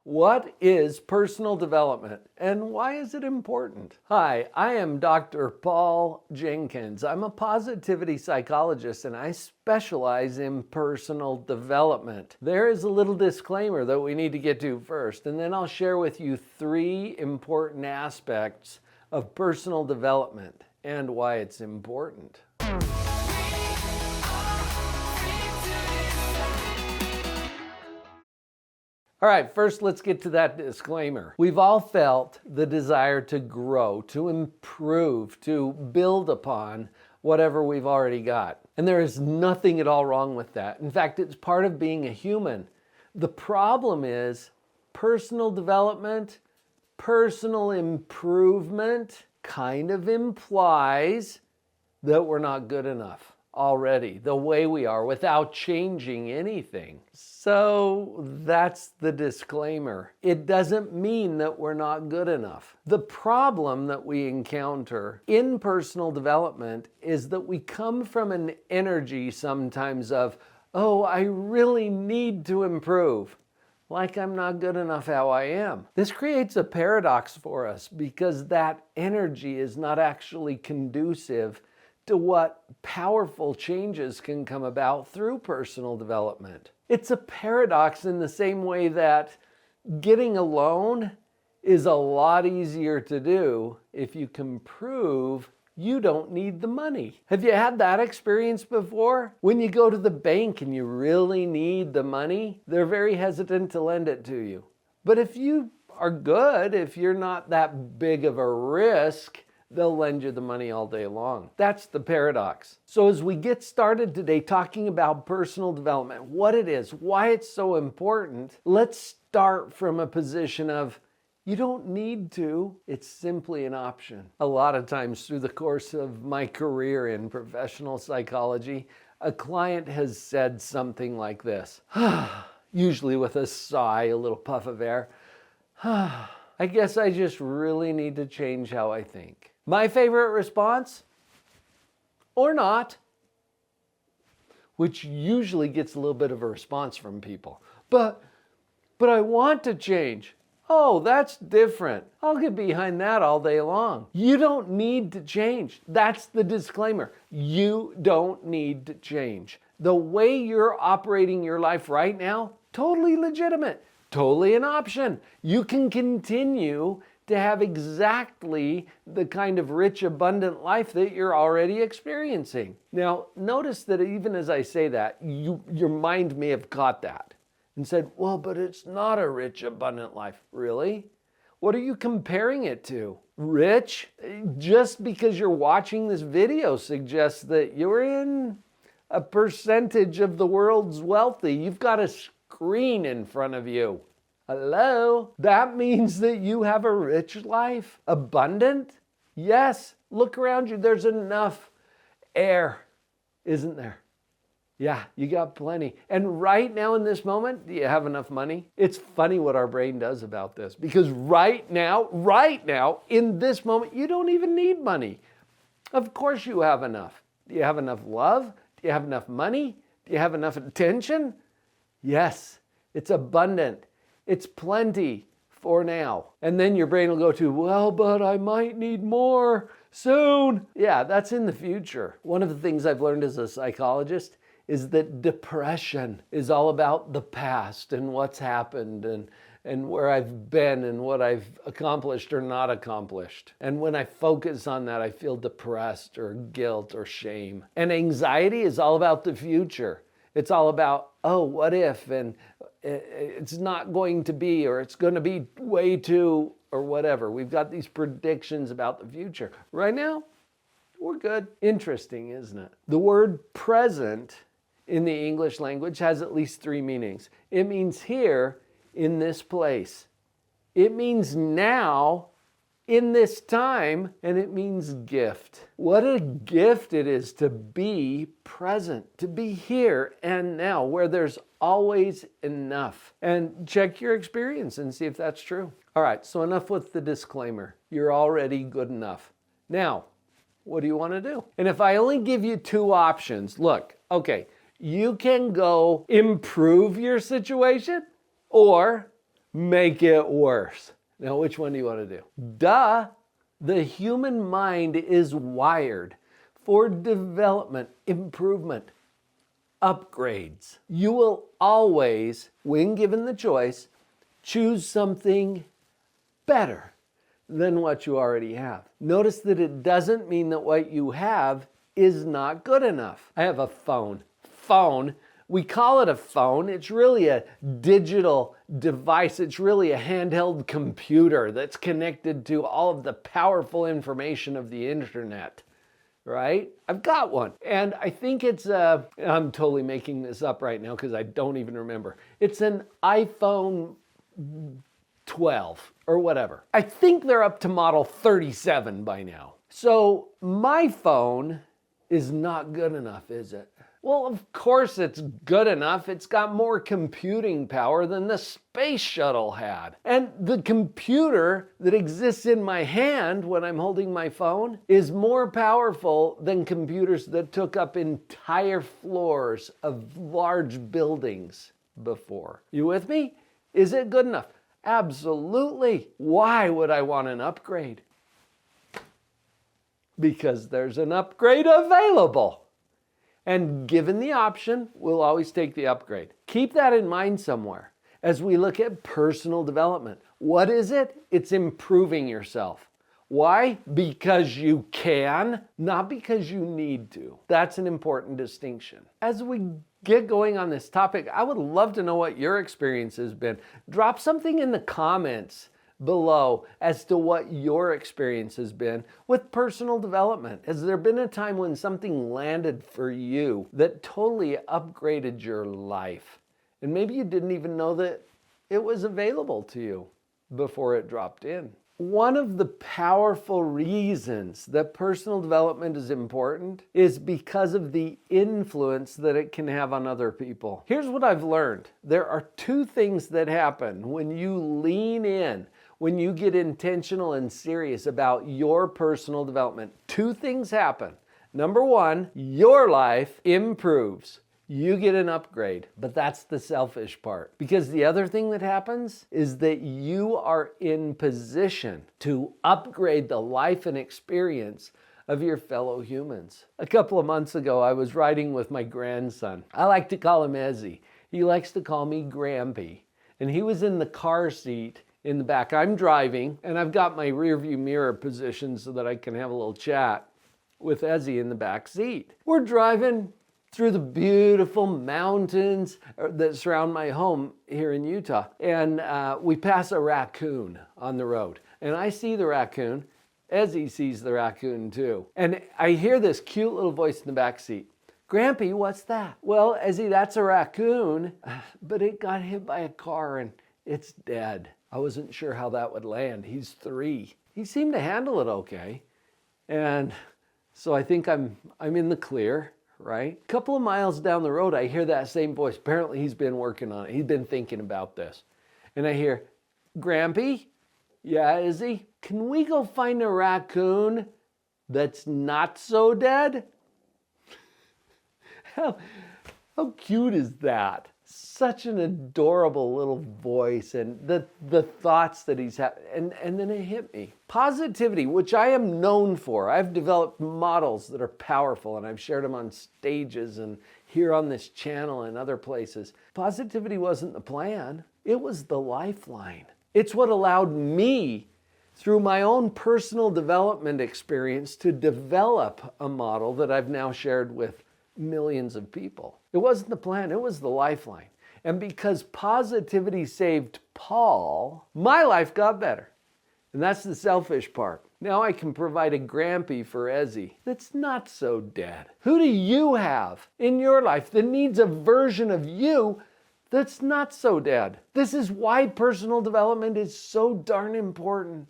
What is personal development and why is it important? Hi, I am Dr. Paul Jenkins. I'm a positivity psychologist and I specialize in personal development. There is a little disclaimer that we need to get to first, and then I'll share with you 3 important aspects of personal development and why it's important. All right, first let's get to that disclaimer. We've all felt the desire to grow, to improve, to build upon whatever we've already got. And there is nothing at all wrong with that. In fact, it's part of being a human. The problem is personal development, personal improvement kind of implies that we're not good enough already, the way we are, without changing anything. So that's the disclaimer. It doesn't mean that we're not good enough. The problem that we encounter in personal development is that we come from an energy sometimes of, oh, I really need to improve, like I'm not good enough how I am. This creates a paradox for us because that energy is not actually conducive to what powerful changes can come about through personal development. It's a paradox in the same way that getting a loan is a lot easier to do if you can prove you don't need the money. Have you had that experience before? When you go to the bank and you really need the money, they're very hesitant to lend it to you. But if you are good, if you're not that big of a risk, they'll lend you the money all day long. That's the paradox. So as we get started today talking about personal development, what it is, why it's so important, let's start from a position of you don't need to, it's simply an option. A lot of times through the course of my career in professional psychology, a client has said something like this, usually with a sigh, a little puff of air, I guess I just really need to change how I think. My favorite response, or not, which usually gets a little bit of a response from people. But I want to change. Oh, that's different. I'll get behind that all day long. You don't need to change. That's the disclaimer. You don't need to change. The way you're operating your life right now, totally legitimate, totally an option. You can continue to have exactly the kind of rich, abundant life that you're already experiencing. Now, notice that even as I say that, your mind may have caught that and said, well, but it's not a rich, abundant life. Really? What are you comparing it to? Rich? Just because you're watching this video suggests that you're in a percentage of the world's wealthy. You've got a screen in front of you. Hello? That means that you have a rich life. Abundant? Yes. Look around you. There's enough air, isn't there? Yeah, you got plenty. And right now in this moment, do you have enough money? It's funny what our brain does about this because right now, in this moment, you don't even need money. Of course you have enough. Do you have enough love? Do you have enough money? Do you have enough attention? Yes, it's abundant. It's plenty for now. And then your brain will go to, well, but I might need more soon. Yeah, that's in the future. One of the things I've learned as a psychologist is that depression is all about the past and what's happened and where I've been and what I've accomplished or not accomplished. And when I focus on that, I feel depressed or guilt or shame. And anxiety is all about the future. It's all about, oh, what if, and it's not going to be, or it's going to be way too, or whatever. We've got these predictions about the future. Right now, we're good. Interesting, isn't it? The word present in the English language has at least 3 meanings. It means here, in this place. It means now, in this time, and it means gift. What a gift it is to be present, to be here and now, where there's always enough. And check your experience and see if that's true. All right, so enough with the disclaimer. You're already good enough. Now, what do you want to do? And if I only give you 2 options, look, okay, you can go improve your situation, or make it worse. Now, which one do you want to do? Duh, the human mind is wired for development, improvement, upgrades. You will always, when given the choice, choose something better than what you already have. Notice that it doesn't mean that what you have is not good enough. I have a phone. We call it a phone. It's really a digital device. It's really a handheld computer that's connected to all of the powerful information of the internet, right? I've got one. And I think it's I'm totally making this up right now because I don't even remember. It's an iPhone 12 or whatever. I think they're up to model 37 by now. So my phone is not good enough, is it? Well, of course it's good enough. It's got more computing power than the space shuttle had. And the computer that exists in my hand when I'm holding my phone is more powerful than computers that took up entire floors of large buildings before. You with me? Is it good enough? Absolutely. Why would I want an upgrade? Because there's an upgrade available. And given the option, we'll always take the upgrade. Keep that in mind somewhere as we look at personal development. What is it? It's improving yourself. Why? Because you can, not because you need to. That's an important distinction. As we get going on this topic, I would love to know what your experience has been. Drop something in the comments below as to what your experience has been with personal development. Has there been a time when something landed for you that totally upgraded your life? And maybe you didn't even know that it was available to you before it dropped in. One of the powerful reasons that personal development is important is because of the influence that it can have on other people. Here's what I've learned. There are two things that happen when you lean in, when you get intentional and serious about your personal development. Two things happen. Number one, your life improves. You get an upgrade, but that's the selfish part. Because the other thing that happens is that you are in position to upgrade the life and experience of your fellow humans. A couple of months ago, I was riding with my grandson. I like to call him Ezzy. He likes to call me Grampy. And he was in the car seat in the back. I'm driving, and I've got my rearview mirror positioned so that I can have a little chat with Ezzy in the back seat. We're driving through the beautiful mountains that surround my home here in Utah. And we pass a raccoon on the road. And I see the raccoon. Ezzy sees the raccoon too. And I hear this cute little voice in the back seat. Grampy, what's that? Well, Ezzy, that's a raccoon, but it got hit by a car and it's dead. I wasn't sure how that would land. He's 3. He seemed to handle it okay. And so I think I'm in the clear. Right? A couple of miles down the road, I hear that same voice. Apparently, he's been working on it. He's been thinking about this. And I hear, Grampy? Yeah, is he? Can we go find a raccoon that's not so dead? How cute is that? Such an adorable little voice and the thoughts that he's having. And then it hit me. Positivity, which I am known for. I've developed models that are powerful and I've shared them on stages and here on this channel and other places. Positivity wasn't the plan. It was the lifeline. It's what allowed me, through my own personal development experience, to develop a model that I've now shared with millions of people. It wasn't the plan, it was the lifeline. And because positivity saved Paul, my life got better. And that's the selfish part. Now I can provide a Grampy for Ezzy that's not so dead. Who do you have in your life that needs a version of you that's not so dead? This is why personal development is so darn important.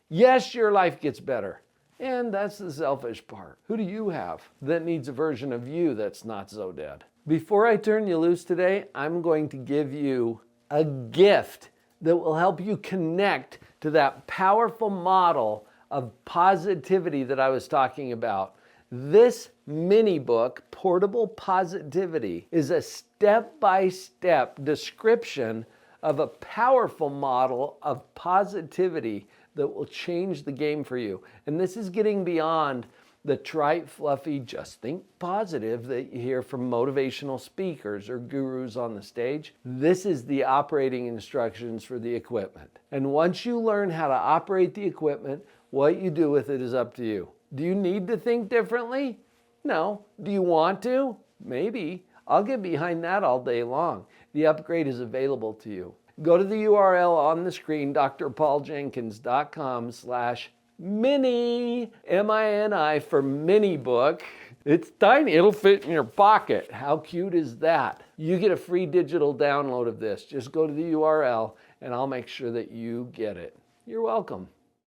Yes, your life gets better. And that's the selfish part. Who do you have that needs a version of you that's not so dead? Before I turn you loose today, I'm going to give you a gift that will help you connect to that powerful model of positivity that I was talking about. This mini book, Portable Positivity, is a step-by-step description of a powerful model of positivity that will change the game for you. And this is getting beyond the trite, fluffy, just think positive that you hear from motivational speakers or gurus on the stage. This is the operating instructions for the equipment. And once you learn how to operate the equipment, what you do with it is up to you. Do you need to think differently? No. Do you want to? Maybe. I'll get behind that all day long. The upgrade is available to you. Go to the URL on the screen, drpauljenkins.com/mini, M-I-N-I for mini book. It's tiny, it'll fit in your pocket. How cute is that? You get a free digital download of this. Just go to the URL and I'll make sure that you get it. You're welcome.